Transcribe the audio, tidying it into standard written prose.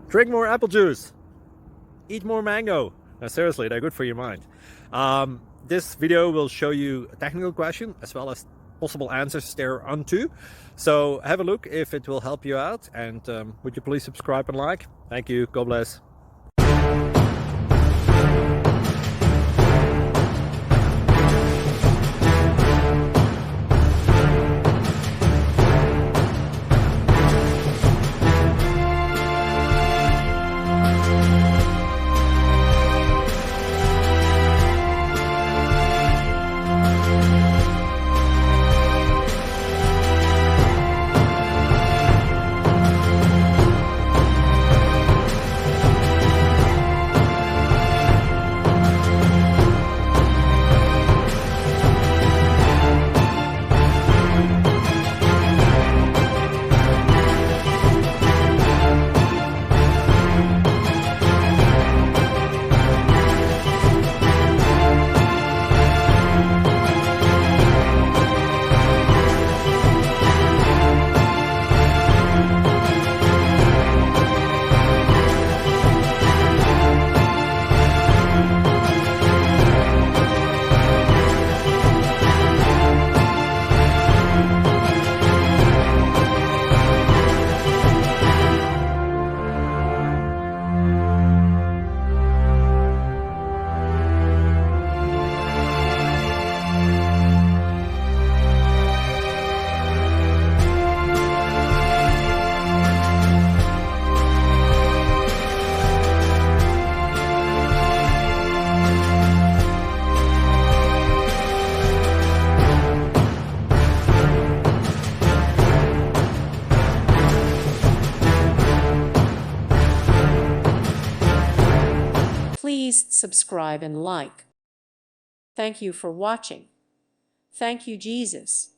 Drink more apple juice. Eat more mango. No, seriously, they're good for your mind. This video will show you a technical question as well as possible answers thereunto. So have a look if it will help you out, and would you please subscribe and like? Thank you. God bless. Please subscribe and like. Thank you for watching. Thank you, Jesus.